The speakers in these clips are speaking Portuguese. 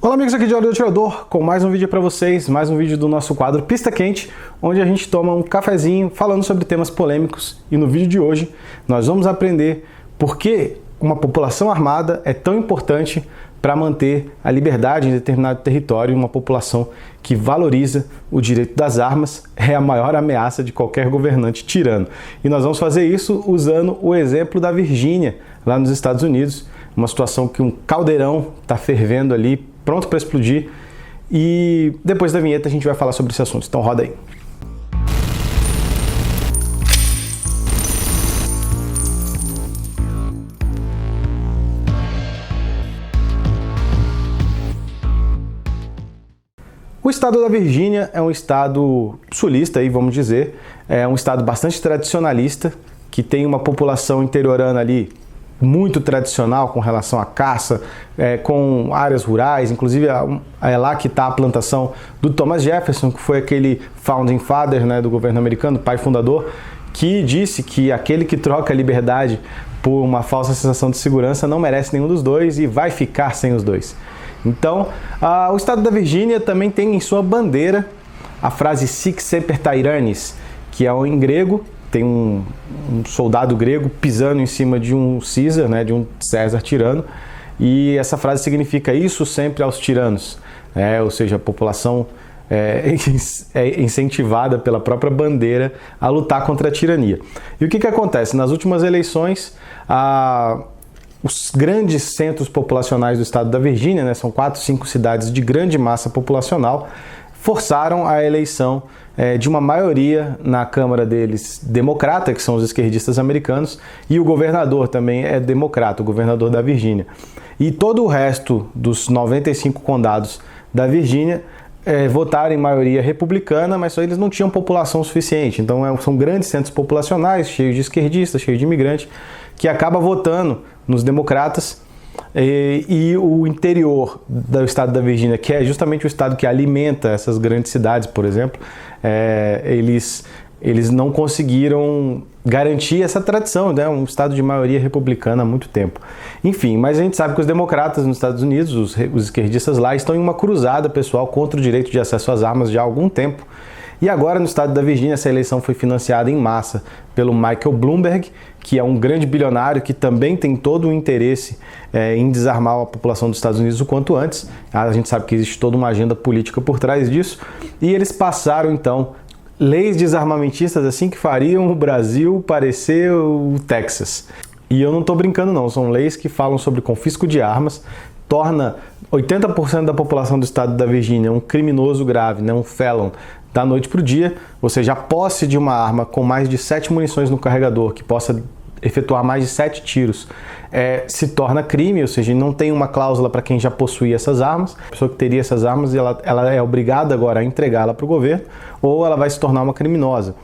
Olá amigos, aqui de Hora do Atirador, com mais um vídeo para vocês, mais um vídeo do nosso quadro Pista Quente, onde a gente toma um cafezinho falando sobre temas polêmicos. E no vídeo de hoje nós vamos aprender por que uma população armada é tão importante para manter a liberdade em determinado território. Uma população que valoriza o direito das armas é a maior ameaça de qualquer governante tirano. E nós vamos fazer isso usando o exemplo da Virgínia, lá nos Estados Unidos, uma situação que um caldeirão está fervendo ali, pronto para explodir, e depois da vinheta a gente vai falar sobre esse assunto, então roda aí. O estado da Virgínia é um estado sulista, aí, vamos dizer, é um estado bastante tradicionalista, que tem uma população interiorana ali muito tradicional com relação à caça, com áreas rurais, inclusive é lá que está a plantação do Thomas Jefferson, que foi aquele founding father, né, do governo americano, pai fundador, que disse que aquele que troca a liberdade por uma falsa sensação de segurança não merece nenhum dos dois e vai ficar sem os dois. Então, o estado da Virgínia também tem em sua bandeira a frase Sic Semper Tyrannis, que é em grego. Tem um soldado grego pisando em cima de um César, né, de um César tirano, e essa frase significa isso sempre aos tiranos, ou seja, a população é incentivada pela própria bandeira a lutar contra a tirania. E o que acontece? Nas últimas eleições, os grandes centros populacionais do estado da Virgínia, né, são 4, 5 cidades de grande massa populacional, forçaram a eleição de uma maioria na Câmara deles democrata, que são os esquerdistas americanos, e o governador também é democrata, o governador da Virgínia. E todo o resto dos 95 condados da Virgínia votaram em maioria republicana, mas só eles não tinham população suficiente. Então são grandes centros populacionais, cheios de esquerdistas, cheios de imigrantes, que acaba votando nos democratas. E o interior do estado da Virgínia, que é justamente o estado que alimenta essas grandes cidades, por exemplo, eles não conseguiram garantir essa tradição, né? Um estado de maioria republicana há muito tempo. Enfim, mas a gente sabe que os democratas nos Estados Unidos, os esquerdistas lá, estão em uma cruzada pessoal contra o direito de acesso às armas já há algum tempo. E agora no estado da Virgínia essa eleição foi financiada em massa pelo Michael Bloomberg, que é um grande bilionário que também tem todo o interesse em desarmar a população dos Estados Unidos o quanto antes. A gente sabe que existe toda uma agenda política por trás disso. E eles passaram então leis desarmamentistas assim que fariam o Brasil parecer o Texas. E eu não estou brincando não, são leis que falam sobre confisco de armas, torna 80% da população do estado da Virgínia um criminoso grave, né, um felon, da noite para o dia, ou seja, a posse de uma arma com mais de 7 munições no carregador, que possa efetuar mais de 7 tiros, se torna crime, ou seja, não tem uma cláusula para quem já possui essas armas. A pessoa que teria essas armas, ela é obrigada agora a entregá-la para o governo, ou ela vai se tornar uma criminosa.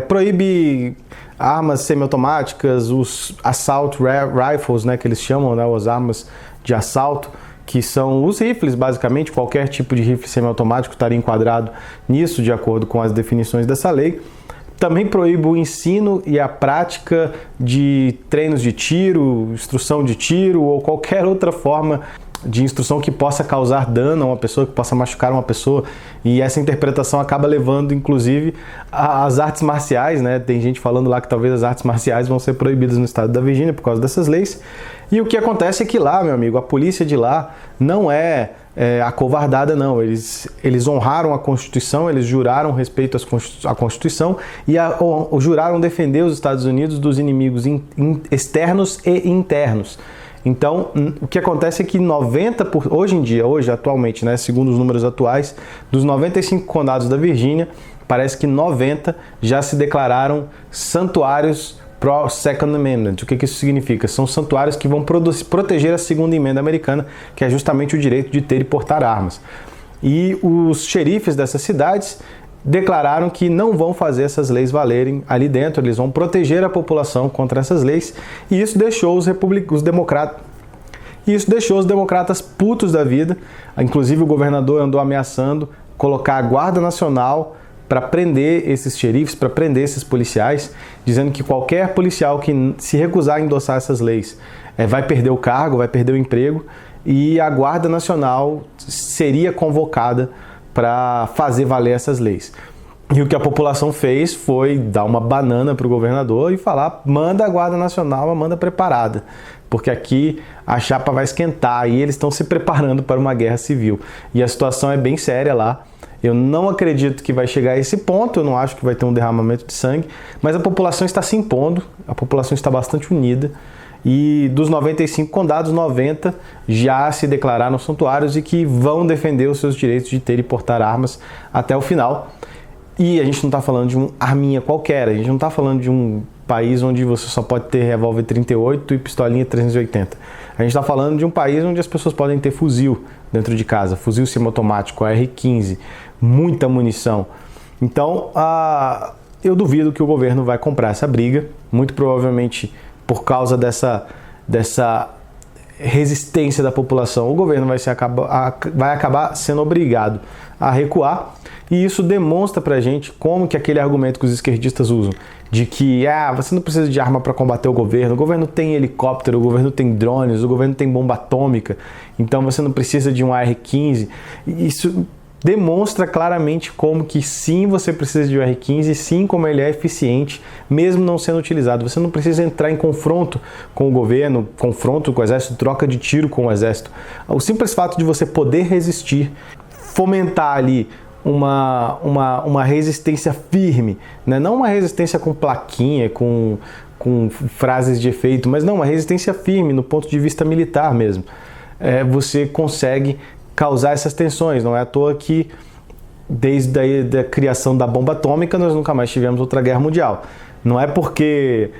Proíbe armas semiautomáticas, os assault rifles, né, que eles chamam, né, as armas de assalto, que são os rifles, basicamente, qualquer tipo de rifle semiautomático estaria enquadrado nisso, de acordo com as definições dessa lei. Também proíbe o ensino e a prática de treinos de tiro, instrução de tiro ou qualquer outra forma de instrução que possa causar dano a uma pessoa, que possa machucar uma pessoa. E essa interpretação acaba levando, inclusive, às artes marciais, né? Tem gente falando lá que talvez as artes marciais vão ser proibidas no estado da Virgínia por causa dessas leis. E o que acontece é que lá, meu amigo, a polícia de lá não é acovardada, não. Eles honraram a Constituição, eles juraram respeito à Constituição e juraram defender os Estados Unidos dos inimigos externos e internos. Então, o que acontece é que hoje atualmente, né, segundo os números atuais, dos 95 condados da Virgínia, parece que 90 já se declararam santuários pro-Second Amendment. O que isso significa? São santuários que vão proteger a Segunda Emenda Americana, que é justamente o direito de ter e portar armas. E os xerifes dessas cidades declararam que não vão fazer essas leis valerem ali dentro, eles vão proteger a população contra essas leis, e isso deixou os democratas putos da vida. Inclusive o governador andou ameaçando colocar a Guarda Nacional para prender esses xerifes, para prender esses policiais, dizendo que qualquer policial que se recusar a endossar essas leis vai perder o cargo, vai perder o emprego, e a Guarda Nacional seria convocada para fazer valer essas leis. E o que a população fez foi dar uma banana para o governador e falar: manda a Guarda Nacional, manda preparada, porque aqui a chapa vai esquentar e eles estão se preparando para uma guerra civil. E a situação é bem séria lá. Eu não acredito que vai chegar a esse ponto, eu não acho que vai ter um derramamento de sangue, mas a população está se impondo, a população está bastante unida. E dos 95 condados, 90 já se declararam santuários e que vão defender os seus direitos de ter e portar armas até o final. E a gente não está falando de uma arminha qualquer, a gente não está falando de um país onde você só pode ter revólver 38 e pistolinha 380. A gente está falando de um país onde as pessoas podem ter fuzil dentro de casa, fuzil semiautomático, AR-15, muita munição. Então, eu duvido que o governo vai comprar essa briga, muito provavelmente por causa dessa resistência da população. O governo vai acabar sendo obrigado a recuar, e isso demonstra pra gente como que aquele argumento que os esquerdistas usam, de que você não precisa de arma para combater o governo tem helicóptero, o governo tem drones, o governo tem bomba atômica, então você não precisa de um AR-15. Isso demonstra claramente como que sim, você precisa de um AR-15, sim, como ele é eficiente, mesmo não sendo utilizado. Você não precisa entrar em confronto com o governo, confronto com o exército, troca de tiro com o exército. O simples fato de você poder resistir, fomentar ali uma resistência firme, né? Não uma resistência com plaquinha, com frases de efeito, mas não, uma resistência firme no ponto de vista militar mesmo. Você consegue causar essas tensões. Não é à toa que desde a criação da bomba atômica nós nunca mais tivemos outra guerra mundial. Não é porque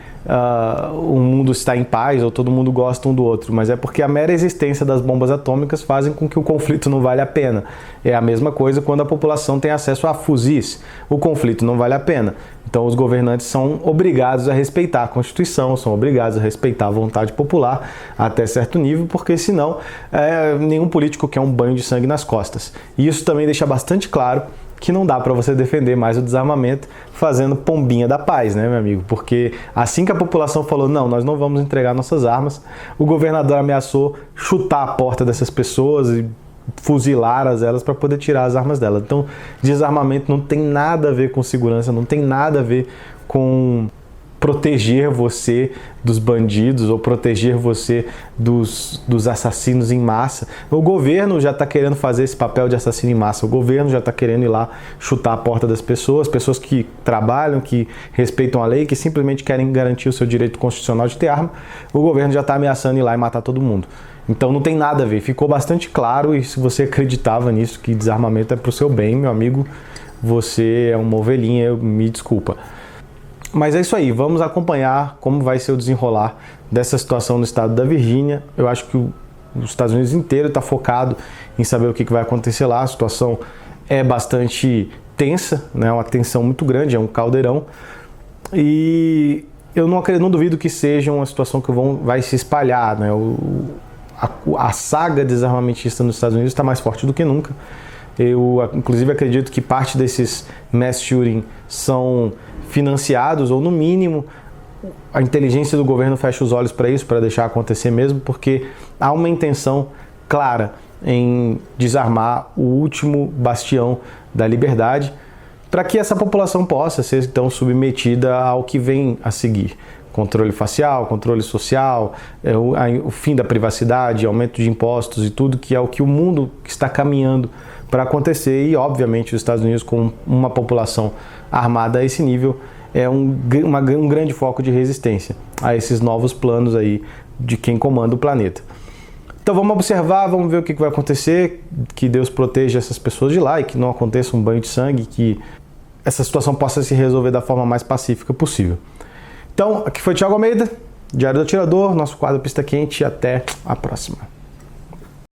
o mundo está em paz ou todo mundo gosta um do outro, mas é porque a mera existência das bombas atômicas fazem com que o conflito não vale a pena. É a mesma coisa quando a população tem acesso a fuzis. O conflito não vale a pena. Então os governantes são obrigados a respeitar a Constituição, são obrigados a respeitar a vontade popular até certo nível, porque senão nenhum político quer um banho de sangue nas costas. E isso também deixa bastante claro que não dá para você defender mais o desarmamento fazendo pombinha da paz, né, meu amigo? Porque assim que a população falou, não, nós não vamos entregar nossas armas, o governador ameaçou chutar a porta dessas pessoas e fuzilar elas para poder tirar as armas delas. Então, desarmamento não tem nada a ver com segurança, não tem nada a ver com proteger você dos bandidos ou proteger você dos assassinos em massa. O governo já está querendo fazer esse papel de assassino em massa. O governo já está querendo ir lá chutar a porta das pessoas que trabalham, que respeitam a lei, que simplesmente querem garantir o seu direito constitucional de ter arma. O governo já está ameaçando ir lá e matar todo mundo. Então não tem nada a ver. Ficou bastante claro, e se você acreditava nisso, que desarmamento é para o seu bem, meu amigo, você é uma ovelhinha, me desculpa. Mas é isso aí, vamos acompanhar como vai ser o desenrolar dessa situação no estado da Virgínia. Eu acho que os Estados Unidos inteiro está focado em saber o que vai acontecer lá. A situação é bastante tensa, né? Uma tensão muito grande, é um caldeirão. E eu não duvido que seja uma situação que vai se espalhar, né? A saga desarmamentista nos Estados Unidos está mais forte do que nunca. Eu, inclusive, acredito que parte desses mass shooting são financiados, ou no mínimo a inteligência do governo fecha os olhos para isso, para deixar acontecer mesmo, porque há uma intenção clara em desarmar o último bastião da liberdade, para que essa população possa ser então submetida ao que vem a seguir. Controle facial, controle social, o fim da privacidade, aumento de impostos e tudo, que é o que o mundo está caminhando para acontecer. E obviamente os Estados Unidos, com uma população armada a esse nível, é um grande foco de resistência a esses novos planos aí de quem comanda o planeta. Então vamos observar, vamos ver o que vai acontecer, que Deus proteja essas pessoas de lá e que não aconteça um banho de sangue, que essa situação possa se resolver da forma mais pacífica possível. Então, aqui foi Thiago Almeida, Diário do Atirador, nosso quadro Pista Quente, e até a próxima.